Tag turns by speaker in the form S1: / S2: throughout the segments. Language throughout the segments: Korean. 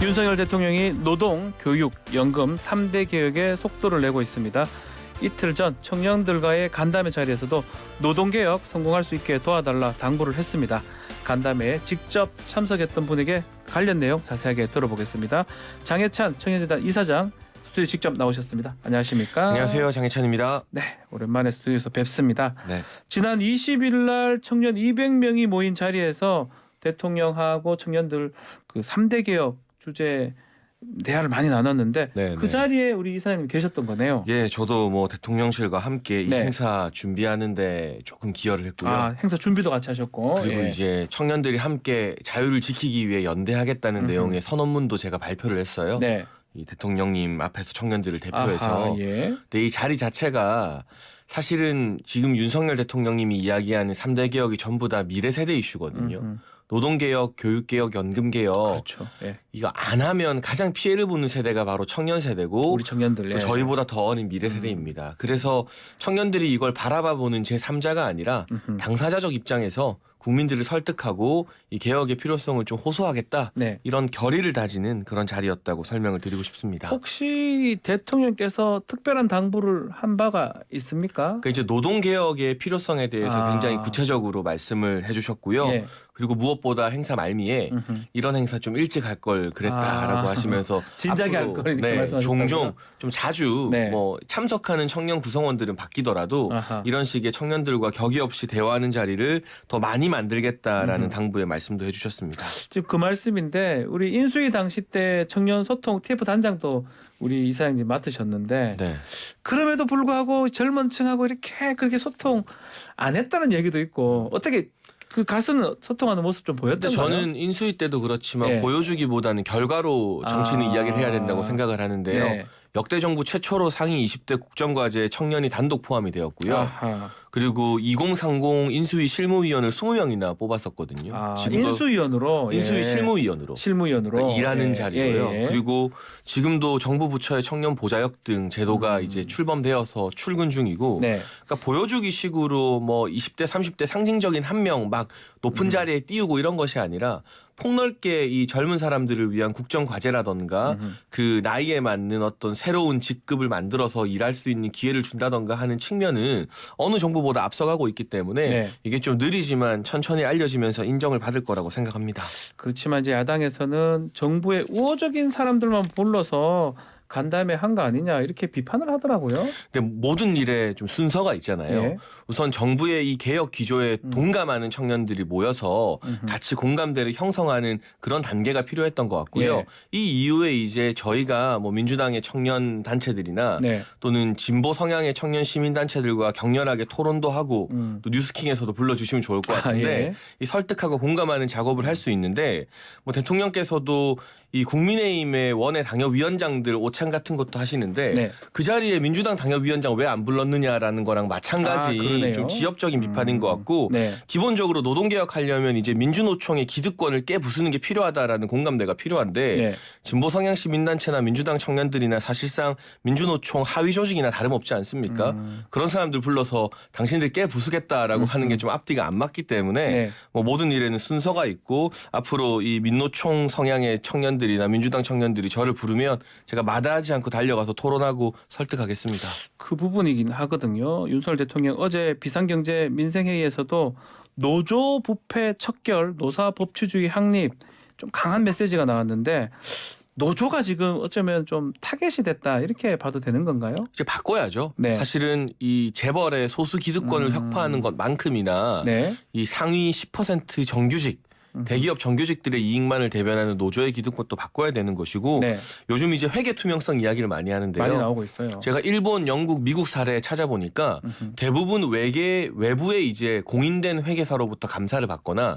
S1: 윤석열 대통령이 노동, 교육, 연금 3대 개혁에 속도를 내고 있습니다. 이틀 전 청년들과의 간담회 자리에서도 노동개혁 성공할 수 있게 도와달라 당부를 했습니다. 간담회에 직접 참석했던 분에게 관련 내용 자세하게 들어보겠습니다. 장해찬 청년재단 이사장 스튜디오 직접 나오셨습니다. 안녕하십니까?
S2: 안녕하세요. 장해찬입니다.
S1: 네, 오랜만에 스튜디오에서 뵙습니다.
S2: 네.
S1: 지난 20일 날 청년 200명이 모인 자리에서 대통령하고 청년들 그 3대 개혁 주제 대화를 많이 나눴는데
S2: 네,
S1: 그
S2: 네.
S1: 자리에 우리 이사장님 계셨던 거네요.
S2: 예, 저도 뭐 대통령실과 함께 이
S1: 네.
S2: 행사 준비하는데 조금 기여를 했고요.
S1: 아, 행사 준비도 같이 하셨고.
S2: 그리고
S1: 예.
S2: 이제 청년들이 함께 자유를 지키기 위해 연대하겠다는 내용의 선언문도 제가 발표를 했어요.
S1: 네.
S2: 이 대통령님 앞에서 청년들을 대표해서.
S1: 아하, 예.
S2: 근데 이 자리 자체가 사실은 지금 윤석열 대통령님이 이야기하는 3대 개혁이 전부 다 미래 세대 이슈거든요. 노동개혁, 교육개혁, 연금개혁
S1: 그렇죠. 예.
S2: 이거 안 하면 가장 피해를 보는 세대가 바로 청년 세대고
S1: 우리 청년들.
S2: 또
S1: 예.
S2: 저희보다 더 어린 미래 세대입니다. 그래서 청년들이 이걸 바라봐보는 제3자가 아니라 당사자적 입장에서 국민들을 설득하고 이 개혁의 필요성을 좀 호소하겠다.
S1: 네.
S2: 이런 결의를 다지는 그런 자리였다고 설명을 드리고 싶습니다.
S1: 혹시 대통령께서 특별한 당부를 한 바가 있습니까?
S2: 그러니까 이제 노동개혁의 필요성에 대해서
S1: 아.
S2: 굉장히 구체적으로 말씀을 해주셨고요.
S1: 예.
S2: 그리고 무엇보다 행사 말미에 이런 행사 좀 일찍 할 걸 그랬다라고
S1: 아.
S2: 하시면서
S1: 진작에 할 걸 이렇게 말씀하셨다고요?
S2: 종종 좀 자주
S1: 네.
S2: 뭐 참석하는 청년 구성원들은 바뀌더라도
S1: 아하.
S2: 이런 식의 청년들과 격의 없이 대화하는 자리를 더 많이 만들겠다라는 당부의 말씀도 해주셨습니다.
S1: 지금 그 말씀인데 우리 인수위 당시 때 청년 소통 TF 단장도 우리 이사장님 맡으셨는데
S2: 네.
S1: 그럼에도 불구하고 젊은 층하고 이렇게 그렇게 소통 안 했다는 얘기도 있고 어떻게 그 가서는 소통하는 모습 좀
S2: 근데
S1: 보였던가요?
S2: 저는 인수위 때도 그렇지만
S1: 예.
S2: 보여주기보다는 결과로 정치는 이야기를 해야 된다고 생각을 하는데요.
S1: 네.
S2: 역대 정부 최초로 상위 20대 국정과제에 청년이 단독 포함이 되었고요.
S1: 아하.
S2: 그리고 2030 인수위 실무위원을 20명이나 뽑았었거든요.
S1: 아,
S2: 지금도
S1: 인수위원으로
S2: 인수위
S1: 예.
S2: 실무위원으로
S1: 실무위원으로
S2: 그러니까 일하는
S1: 예.
S2: 자리고요.
S1: 예, 예.
S2: 그리고 지금도 정부 부처의 청년 보좌역 등 제도가 이제 출범되어서 출근 중이고
S1: 네.
S2: 그러니까 보여주기 식으로 뭐 20대 30대 상징적인 한 명 막 높은 자리에 띄우고 이런 것이 아니라 폭넓게 이 젊은 사람들을 위한 국정 과제라던가 그 나이에 맞는 어떤 새로운 직급을 만들어서 일할 수 있는 기회를 준다던가 하는 측면은 어느 정부보다 앞서가고 있기 때문에
S1: 네.
S2: 이게 좀 느리지만 천천히 알려지면서 인정을 받을 거라고 생각합니다.
S1: 그렇지만 이제 야당에서는 정부의 우호적인 사람들만 불러서 간담회 한 거 아니냐 이렇게 비판을 하더라고요.
S2: 근데 모든 일에 좀 순서가 있잖아요.
S1: 예.
S2: 우선 정부의 이 개혁 기조에 동감하는 청년들이 모여서 같이 공감대를 형성하는 그런 단계가 필요했던 것 같고요.
S1: 예.
S2: 이 이후에 이제 저희가 뭐 민주당의 청년 단체들이나
S1: 네.
S2: 또는 진보 성향의 청년 시민 단체들과 격렬하게 토론도 하고 또 뉴스킹에서도 불러주시면 좋을 것 같은데
S1: 예.
S2: 이 설득하고 공감하는 작업을 할 수 있는데 뭐 대통령께서도 이 국민의힘의 원외 당협위원장들 오찬 같은 것도 하시는데
S1: 네.
S2: 그 자리에 민주당 당협위원장 왜 안 불렀느냐라는 거랑 마찬가지
S1: 그러네요.
S2: 좀 지엽적인 비판인 것 같고
S1: 네.
S2: 기본적으로 노동개혁하려면 이제 민주노총의 기득권을 깨부수는 게 필요하다라는 공감대가 필요한데
S1: 네.
S2: 진보 성향 시민단체나 민주당 청년들이나 사실상 민주노총 하위 조직이나 다름없지 않습니까? 그런 사람들 불러서 당신들 깨부수겠다라고 하는 게 좀 앞뒤가 안 맞기 때문에
S1: 네.
S2: 뭐 모든 일에는 순서가 있고 앞으로 이 민노총 성향의 청년들이나 민주당 청년들이 저를 부르면 제가 마다하지 않고 달려가서 토론하고 설득하겠습니다.
S1: 그 부분이긴 하거든요. 윤석열 대통령 어제 비상경제 민생회의에서도 노조 부패 척결, 노사 법치주의 확립 좀 강한 메시지가 나왔는데 노조가 지금 어쩌면 좀 타겟이 됐다 이렇게 봐도 되는 건가요?
S2: 이제 바꿔야죠.
S1: 네.
S2: 사실은 이 재벌의 소수 기득권을 혁파하는 것만큼이나
S1: 네.
S2: 이 상위 10% 정규직 대기업 정규직들의 이익만을 대변하는 노조의 기득권도 바꿔야 되는 것이고
S1: 네.
S2: 요즘 이제 회계 투명성 이야기를 많이 하는데요.
S1: 많이 나오고 있어요.
S2: 제가 일본, 영국, 미국 사례 찾아보니까 대부분 외부의 이제 공인된 회계사로부터 감사를 받거나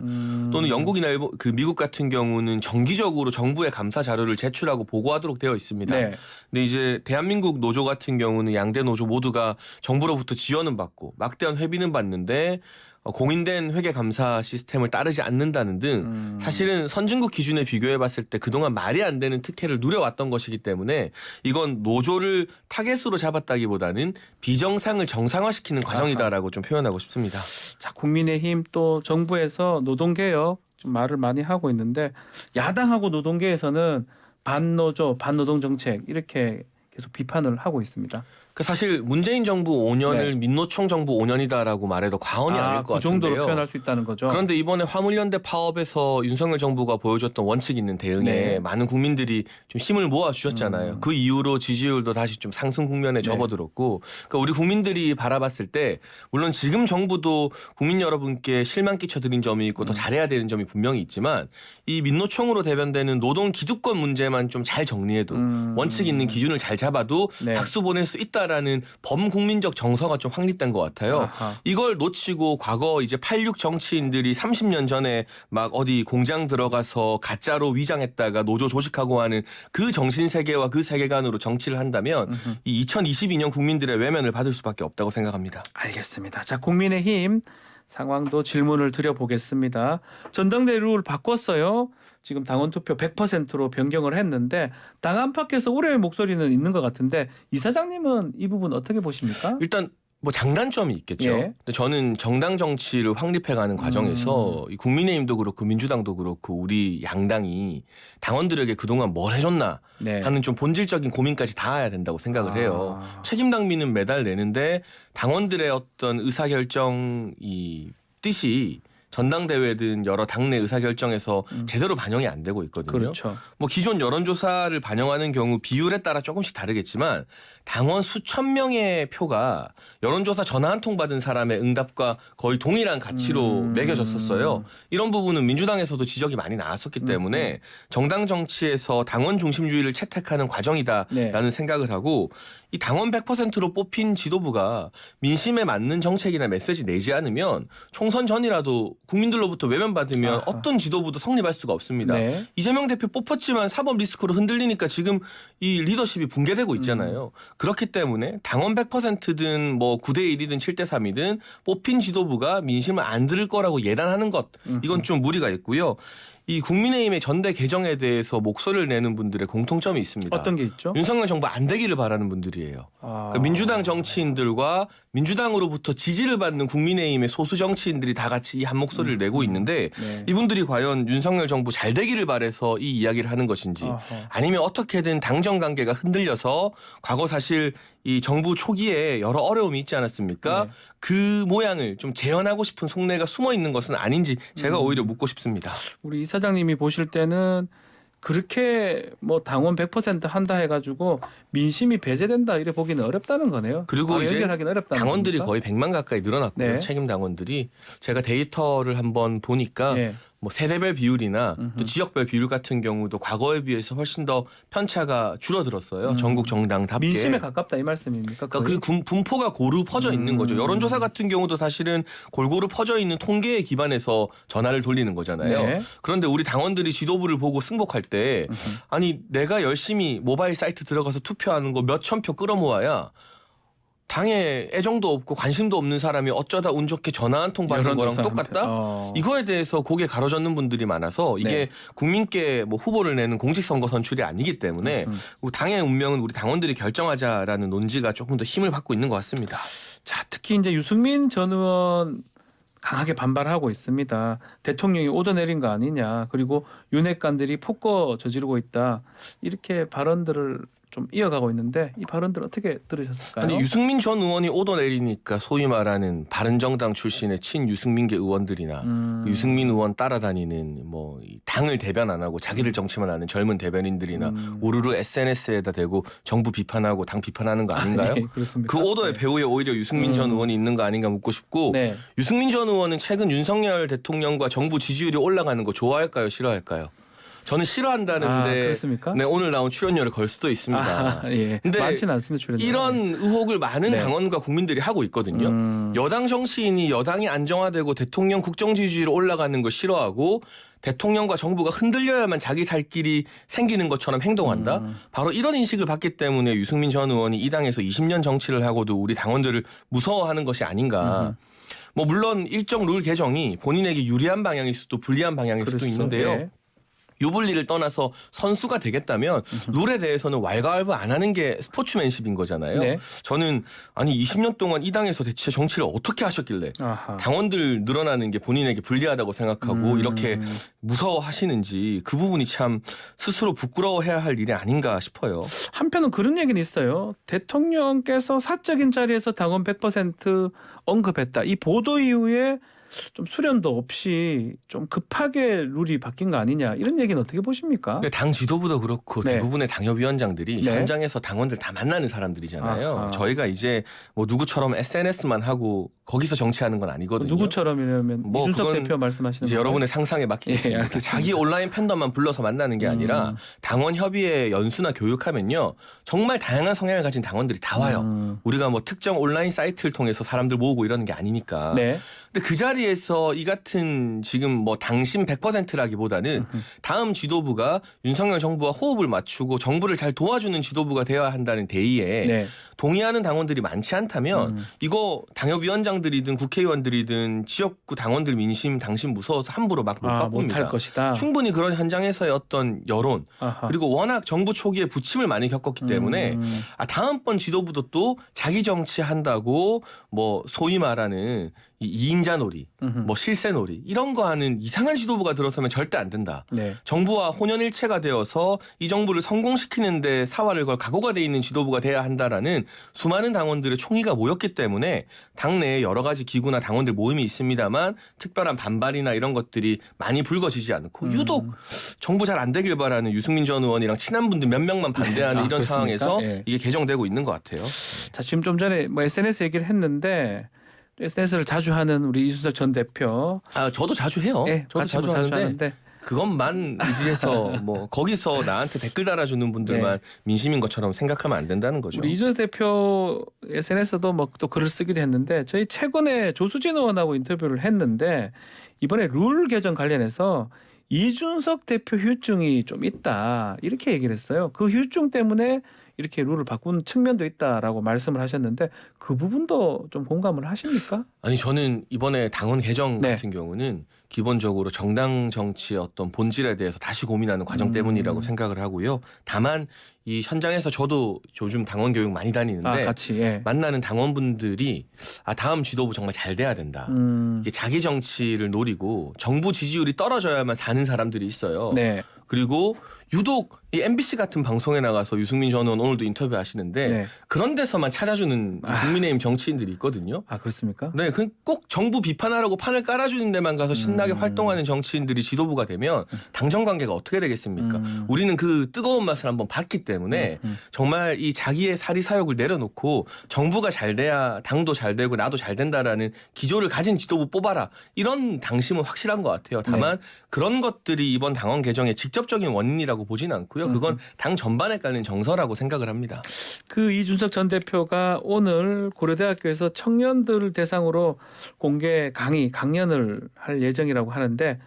S2: 또는 영국이나 일본, 그 미국 같은 경우는 정기적으로 정부에 감사 자료를 제출하고 보고하도록 되어 있습니다.
S1: 네.
S2: 근데 이제 대한민국 노조 같은 경우는 양대 노조 모두가 정부로부터 지원은 받고 막대한 회비는 받는데 공인된 회계 감사 시스템을 따르지 않는다는 등 사실은 선진국 기준에 비교해 봤을 때 그동안 말이 안 되는 특혜를 누려왔던 것이기 때문에 이건 노조를 타겟으로 잡았다기보다는 비정상을 정상화시키는 과정이다라고 좀 표현하고 싶습니다.
S1: 자, 국민의힘 또 정부에서 노동개혁 좀 말을 많이 하고 있는데 야당하고 노동계에서는 반노조, 반노동 정책 이렇게 계속 비판을 하고 있습니다.
S2: 그 사실 문재인 정부 5년을
S1: 네.
S2: 민노총 정부 5년이다라고 말해도 과언이 아닐 것
S1: 그 정도로
S2: 같은데요.
S1: 표현할 수 있다는 거죠.
S2: 그런데 이번에 화물연대 파업에서 윤석열 정부가 보여줬던 원칙 있는 대응에
S1: 네.
S2: 많은 국민들이 좀 힘을 모아 주셨잖아요. 그 이후로 지지율도 다시 좀 상승 국면에
S1: 네.
S2: 접어들었고, 그러니까 우리 국민들이 바라봤을 때 물론 지금 정부도 국민 여러분께 실망 끼쳐드린 점이 있고 더 잘해야 되는 점이 분명히 있지만 이 민노총으로 대변되는 노동 기득권 문제만 좀 잘 정리해도 원칙 있는 기준을 잘 잡아도
S1: 네.
S2: 박수 보낼 수 있다라는 범국민적 정서가 좀 확립된 것 같아요.
S1: 아하.
S2: 이걸 놓치고 과거 이제 86 정치인들이 30년 전에 막 어디 공장 들어가서 가짜로 위장했다가 노조 조직하고 하는 그 정신 세계와 그 세계관으로 정치를 한다면 이 2022년 국민들의 외면을 받을 수밖에 없다고 생각합니다.
S1: 알겠습니다. 자, 국민의힘 상황도 질문을 드려보겠습니다. 전당대회 룰 바꿨어요. 지금 당원 투표 100%로 변경을 했는데 당 안팎에서 우려의 목소리는 있는 것 같은데 이사장님은 이 부분 어떻게 보십니까?
S2: 일단 뭐 장단점이 있겠죠.
S1: 예.
S2: 근데 저는 정당 정치를 확립해가는 과정에서 이 국민의힘도 그렇고 민주당도 그렇고 우리 양당이 당원들에게 그동안 뭘 해줬나
S1: 네.
S2: 하는 좀 본질적인 고민까지 닿아야 된다고 생각을 해요. 책임 당비는 매달 내는데 당원들의 어떤 의사결정 이 뜻이 전당대회든 여러 당내 의사결정에서 제대로 반영이 안 되고 있거든요.
S1: 그렇죠.
S2: 뭐 기존 여론조사를 반영하는 경우 비율에 따라 조금씩 다르겠지만 당원 수천 명의 표가 여론조사 전화 한 통 받은 사람의 응답과 거의 동일한 가치로 매겨졌었어요. 이런 부분은 민주당에서도 지적이 많이 나왔었기 때문에 정당 정치에서 당원 중심주의를 채택하는 과정이다라는
S1: 네.
S2: 생각을 하고 이 당원 100%로 뽑힌 지도부가 민심에 맞는 정책이나 메시지 내지 않으면 총선 전이라도 국민들로부터 외면받으면
S1: 아하.
S2: 어떤 지도부도 성립할 수가 없습니다.
S1: 네.
S2: 이재명 대표 뽑혔지만 사법 리스크로 흔들리니까 지금 이 리더십이 붕괴되고 있잖아요. 그렇기 때문에 당원 100%든 뭐 9대 1이든 7대 3이든 뽑힌 지도부가 민심을 안 들을 거라고 예단하는 것 이건 좀 무리가 있고요. 이 국민의힘의 전대 개정에 대해서 목소리를 내는 분들의 공통점이 있습니다.
S1: 어떤 게 있죠?
S2: 윤석열 정부 안 되기를 바라는 분들이에요. 그러니까 민주당 정치인들과 민주당으로부터 지지를 받는 국민의힘의 소수 정치인들이 다 같이 이 한 목소리를 내고 있는데
S1: 네.
S2: 이분들이 과연 윤석열 정부 잘 되기를 바라서 이 이야기를 하는 것인지
S1: 아하.
S2: 아니면 어떻게든 당정 관계가 흔들려서 과거 사실 이 정부 초기에 여러 어려움이 있지 않았습니까?
S1: 네.
S2: 그 모양을 좀 재현하고 싶은 속내가 숨어 있는 것은 아닌지 제가 오히려 묻고 싶습니다.
S1: 우리 이사장님이 보실 때는 그렇게 뭐 당원 100% 한다 해가지고 민심이 배제된다 이래 보기는 어렵다는 거네요.
S2: 그리고
S1: 바로
S2: 이제
S1: 연결하기는 어렵다는
S2: 당원들이
S1: 겁니까?
S2: 거의 100만 가까이 늘어났고요.
S1: 네.
S2: 책임 당원들이 제가 데이터를 한번 보니까
S1: 예.
S2: 뭐 세대별 비율이나 또 지역별 비율 같은 경우도 과거에 비해서 훨씬 더 편차가 줄어들었어요. 전국 정당답게.
S1: 민심에 가깝다 이 말씀입니까?
S2: 그러니까
S1: 거의?
S2: 그 분포가 고루 퍼져 있는 거죠. 여론조사 같은 경우도 사실은 골고루 퍼져 있는 통계에 기반해서 전화를 돌리는 거잖아요.
S1: 네.
S2: 그런데 우리 당원들이 지도부를 보고 승복할 때 아니 내가 열심히 모바일 사이트 들어가서 투표하는 거 몇천 표 끌어모아야 당에 애정도 없고 관심도 없는 사람이 어쩌다 운 좋게 전화 한 통 받는 거랑 똑같다? 이거에 대해서 고개 가로젓는 분들이 많아서 이게
S1: 네.
S2: 국민께 뭐 후보를 내는 공직선거 선출이 아니기 때문에 당의 운명은 우리 당원들이 결정하자라는 논지가 조금 더 힘을 받고 있는 것 같습니다.
S1: 자, 특히 이제 유승민 전 의원 강하게 반발하고 있습니다. 대통령이 오더내린 거 아니냐. 그리고 윤핵관들이 폭거 저지르고 있다. 이렇게 발언들을 좀 이어가고 있는데 이 발언들 어떻게 들으셨을까요?
S2: 아니 유승민 전 의원이 오더 내리니까 소위 말하는 바른정당 출신의 친 유승민계 의원들이나 그 유승민 의원 따라다니는 뭐이 당을 대변 안 하고 자기들 정치만 하는 젊은 대변인들이나 우르르 SNS에다 대고 정부 비판하고 당 비판하는 거 아닌가요?
S1: 네, 그렇습니까?
S2: 그 오더의 배후에 오히려 유승민 전 의원이 있는 거 아닌가 묻고 싶고
S1: 네.
S2: 유승민 전 의원은 최근 윤석열 대통령과 정부 지지율이 올라가는 거 좋아할까요? 싫어할까요? 저는 싫어한다는데
S1: 그렇습니까?
S2: 네, 오늘 나온 출연료를 걸 수도 있습니다.
S1: 예.
S2: 근데
S1: 많지는 않습니다. 출연료.
S2: 이런 의혹을 많은
S1: 네.
S2: 당원과 국민들이 하고 있거든요. 여당 정치인이 여당이 안정화되고 대통령 국정 지지율이 올라가는 걸 싫어하고 대통령과 정부가 흔들려야만 자기 살 길이 생기는 것처럼 행동한다. 바로 이런 인식을 받기 때문에 유승민 전 의원이 이 당에서 20년 정치를 하고도 우리 당원들을 무서워하는 것이 아닌가. 뭐 물론 일정 룰 개정이 본인에게 유리한 방향일 수도 불리한 방향일 수도
S1: 그렇소.
S2: 있는데요.
S1: 예.
S2: 유불리를 떠나서 선수가 되겠다면 룰에 대해서는 왈가왈부 안 하는 게 스포츠맨십인 거잖아요.
S1: 네.
S2: 저는 아니 20년 동안 이 당에서 대체 정치를 어떻게 하셨길래
S1: 아하.
S2: 당원들 늘어나는 게 본인에게 불리하다고 생각하고 이렇게 무서워하시는지 그 부분이 참 스스로 부끄러워해야 할 일이 아닌가 싶어요.
S1: 한편은 그런 얘기는 있어요. 대통령께서 사적인 자리에서 당원 100% 언급했다. 이 보도 이후에 좀 수련도 없이 좀 급하게 룰이 바뀐 거 아니냐 이런 얘기는 어떻게 보십니까?
S2: 근데 당 지도부도 그렇고
S1: 네.
S2: 대부분의 당협위원장들이
S1: 네.
S2: 현장에서 당원들 다 만나는 사람들이잖아요.
S1: 아하.
S2: 저희가 이제 뭐 누구처럼 SNS만 하고 거기서 정치하는 건 아니거든요.
S1: 누구처럼이냐면
S2: 뭐
S1: 이준석
S2: 그건
S1: 대표 말씀하시는
S2: 이제
S1: 건가요?
S2: 여러분의 상상에 맡기겠습니다.
S1: 예, 알겠습니다.
S2: 자기 온라인 팬덤만 불러서 만나는 게 아니라 당원 협의회 연수나 교육하면요 정말 다양한 성향을 가진 당원들이 다 와요. 우리가 뭐 특정 온라인 사이트를 통해서 사람들 모으고 이러는 게 아니니까.
S1: 네.
S2: 근데 그 자리에서 이 같은 지금 뭐 당심 100%라기보다는 다음 지도부가 윤석열 정부와 호흡을 맞추고 정부를 잘 도와주는 지도부가 되어야 한다는 대의에
S1: 네.
S2: 동의하는 당원들이 많지 않다면 이거 당협위원장들이든 국회의원들이든 지역구 당원들 민심 당심 무서워서 함부로 막 못 바꿉니다.
S1: 못할 것이다.
S2: 충분히 그런 현장에서의 어떤 여론
S1: 아하.
S2: 그리고 워낙 정부 초기에 부침을 많이 겪었기 때문에 다음번 지도부도 또 자기 정치한다고 뭐 소위 말하는 이 2인자 놀이, 뭐 실세 놀이 이런 거 하는 이상한 지도부가 들어서면 절대 안 된다.
S1: 네.
S2: 정부와 혼연일체가 되어서 이 정부를 성공시키는데 사활을 걸 각오가 돼 있는 지도부가 돼야 한다라는 수많은 당원들의 총의가 모였기 때문에 당내에 여러 가지 기구나 당원들 모임이 있습니다만 특별한 반발이나 이런 것들이 많이 불거지지 않고 유독 정부 잘 안 되길 바라는 유승민 전 의원이랑 친한 분들 몇 명만 반대하는 이런
S1: 그렇습니까?
S2: 상황에서
S1: 예.
S2: 이게 개정되고 있는 것 같아요.
S1: 자, 지금 좀 전에 뭐 SNS 얘기를 했는데 SNS를 자주 하는 우리 이준석 전 대표.
S2: 아 저도 자주 해요.
S1: 예,
S2: 저도
S1: 같이
S2: 자주
S1: 뭐
S2: 하는데
S1: 하는데
S2: 그것만 의지해서 뭐 거기서 나한테 댓글 달아주는 분들만 민심인 것처럼 생각하면 안 된다는 거죠.
S1: 우리 이준석 대표 SNS도 뭐 또 글을 쓰기도 했는데 저희 최근에 조수진 의원하고 인터뷰를 했는데 이번에 룰 개정 관련해서 이준석 대표 휴증이 좀 있다 이렇게 얘기를 했어요. 그 휴증 때문에 이렇게 룰을 바꾼 측면도 있다라고 말씀을 하셨는데 그 부분도 좀 공감을 하십니까?
S2: 아니 저는 이번에 당원 개정
S1: 네.
S2: 같은 경우는 기본적으로 정당 정치의 어떤 본질에 대해서 다시 고민하는 과정 때문이라고 생각을 하고요. 다만 이 현장에서 저도 요즘 당원 교육 많이 다니는데
S1: 같이 예.
S2: 만나는 당원분들이 다음 지도부 정말 잘 돼야 된다. 이게 자기 정치를 노리고 정부 지지율이 떨어져야만 사는 사람들이 있어요.
S1: 네.
S2: 그리고 유독 이 MBC 같은 방송에 나가서 유승민 전 의원 오늘도 인터뷰 하시는데
S1: 네.
S2: 그런 데서만 찾아주는 국민의힘 정치인들이 있거든요.
S1: 아 그렇습니까?
S2: 네, 꼭 정부 비판하라고 판을 깔아주는 데만 가서 신나게 활동하는 정치인들이 지도부가 되면 당정 관계가 어떻게 되겠습니까? 우리는 그 뜨거운 맛을 한번 봤기 때문에 정말 이 자기의 사리사욕을 내려놓고 정부가 잘 돼야 당도 잘 되고 나도 잘 된다라는 기조를 가진 지도부 뽑아라. 이런 당심은 확실한 것 같아요. 다만 그런 것들이 이번 당원 개정의 직접적인 원인이라고 보지는 않고요. 그건 당 전반에 깔린 정서라고 생각을 합니다.
S1: 그 이준석 전 대표가 오늘 고려대학교에서 청년들 대상으로 공개 강연을 할 예정이라고 하는데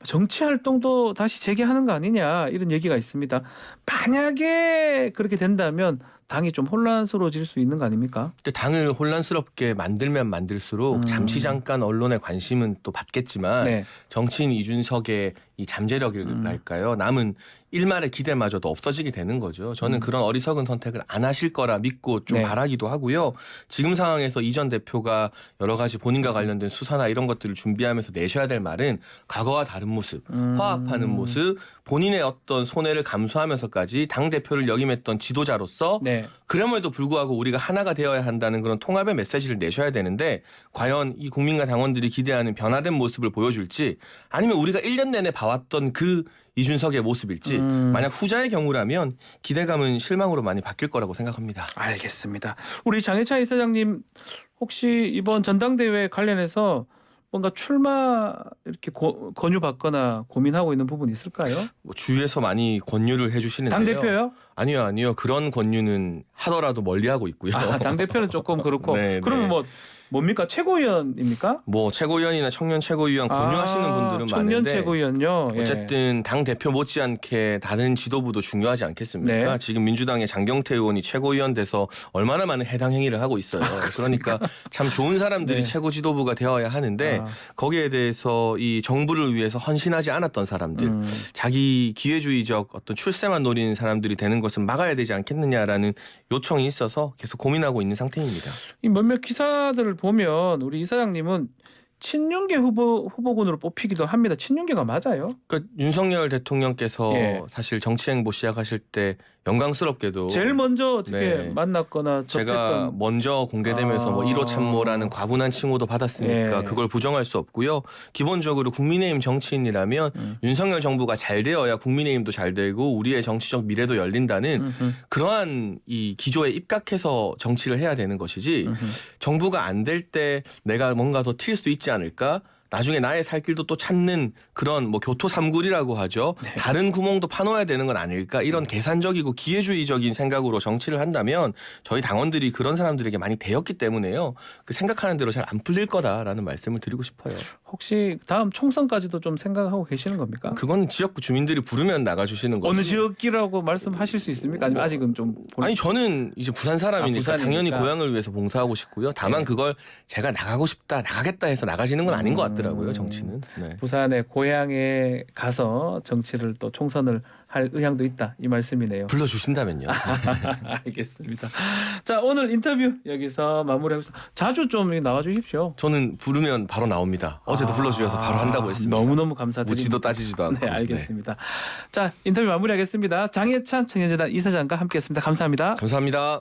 S1: 정치 활동도 다시 재개하는 거 아니냐 이런 얘기가 있습니다. 만약에 그렇게 된다면 당이 좀 혼란스러워질 수 있는 거 아닙니까?
S2: 근데 당을 혼란스럽게 만들면 만들수록 잠시 잠깐 언론의 관심은 또 받겠지만
S1: 네.
S2: 정치인 이준석의 이 잠재력이랄까요? 남은 일말의 기대마저도 없어지게 되는 거죠. 저는 그런 어리석은 선택을 안 하실 거라 믿고 좀
S1: 네.
S2: 바라기도 하고요. 지금 상황에서 이 전 대표가 여러 가지 본인과 관련된 수사나 이런 것들을 준비하면서 내셔야 될 말은 과거와 다른 모습, 화합하는 모습, 본인의 어떤 손해를 감수하면서까지 당 대표를 역임했던 지도자로서
S1: 네.
S2: 그럼에도 불구하고 우리가 하나가 되어야 한다는 그런 통합의 메시지를 내셔야 되는데 과연 이 국민과 당원들이 기대하는 변화된 모습을 보여줄지 아니면 우리가 1년 내내 봐왔던 그 이준석의 모습일지 만약 후자의 경우라면 기대감은 실망으로 많이 바뀔 거라고 생각합니다.
S1: 알겠습니다. 우리 장혜찬 이사장님 혹시 이번 전당대회 관련해서 뭔가 출마 이렇게 권유받거나 고민하고 있는 부분이 있을까요?
S2: 뭐 주위에서 많이 권유를 해주시는데요.
S1: 당대표요?
S2: 아니요. 그런 권유는 하더라도 멀리하고 있고요.
S1: 당대표는 조금 그렇고
S2: 네,
S1: 그러면
S2: 네.
S1: 뭐 뭡니까? 최고위원입니까?
S2: 뭐 최고위원이나 청년 최고위원 권유하시는 분들은
S1: 청년
S2: 많은데
S1: 최고위원요. 예.
S2: 어쨌든 당 대표 못지않게 다른 지도부도 중요하지 않겠습니까?
S1: 네.
S2: 지금 민주당의 장경태 의원이 최고위원 돼서 얼마나 많은 해당 행위를 하고 있어요. 그러니까 참 좋은 사람들이
S1: 네.
S2: 최고 지도부가 되어야 하는데 거기에 대해서 이 정부를 위해서 헌신하지 않았던 사람들, 자기 기회주의적 어떤 출세만 노리는 사람들이 되는 것은 막아야 되지 않겠느냐라는 요청이 있어서 계속 고민하고 있는 상태입니다.
S1: 이 몇몇 기사들을 보면 우리 이사장님은 친윤계 후보군으로 뽑히기도 합니다. 친윤계가 맞아요?
S2: 그러니까 윤석열 대통령께서
S1: 예.
S2: 사실 정치 행보 시작하실 때 영광스럽게도
S1: 제일 먼저 어떻게
S2: 네.
S1: 만났거나
S2: 제가
S1: 접했던
S2: 먼저 공개되면서 뭐 1호 참모라는 과분한 칭호도 받았으니까
S1: 예.
S2: 그걸 부정할 수 없고요. 기본적으로 국민의힘 정치인이라면 윤석열 정부가 잘 되어야 국민의힘도 잘 되고 우리의 정치적 미래도 열린다는 그러한 이 기조에 입각해서 정치를 해야 되는 것이지 정부가 안 될 때 내가 뭔가 더 튈 수 있지 않을까? 나중에 나의 살 길도 또 찾는 그런 뭐 교토 삼굴이라고 하죠.
S1: 네.
S2: 다른 구멍도 파놓아야 되는 건 아닐까? 이런 계산적이고 기회주의적인 생각으로 정치를 한다면 저희 당원들이 그런 사람들에게 많이 대였기 때문에요. 그 생각하는 대로 잘 안 풀릴 거다라는 말씀을 드리고 싶어요.
S1: 혹시 다음 총선까지도 좀 생각하고 계시는 겁니까?
S2: 그건 지역구 주민들이 부르면 나가주시는 거죠.
S1: 어느 지역이라고 말씀하실 수 있습니까? 아니면 아직은 좀
S2: 아니 저는 이제 부산 사람이니까
S1: 부산이니까.
S2: 당연히 고향을 위해서 봉사하고 싶고요. 다만
S1: 네.
S2: 그걸 제가 나가고 싶다, 나가겠다 해서 나가시는 건 아닌 것 같더라고요. 정치는. 네.
S1: 부산의 고향에 가서 정치를 또 총선을 할 의향도 있다 이 말씀이네요.
S2: 불러주신다면요.
S1: 알겠습니다. 자 오늘 인터뷰 여기서 마무리하겠습니다. 자주 좀 나와주십시오.
S2: 저는 부르면 바로 나옵니다. 어제도 불러주셔서 바로 한다고 했습니다.
S1: 너무너무 감사드립니다.
S2: 묻지도 따지지도 않고.
S1: 네, 알겠습니다. 자 인터뷰 마무리하겠습니다. 장혜찬 청년재단 이사장과 함께했습니다. 감사합니다.
S2: 감사합니다.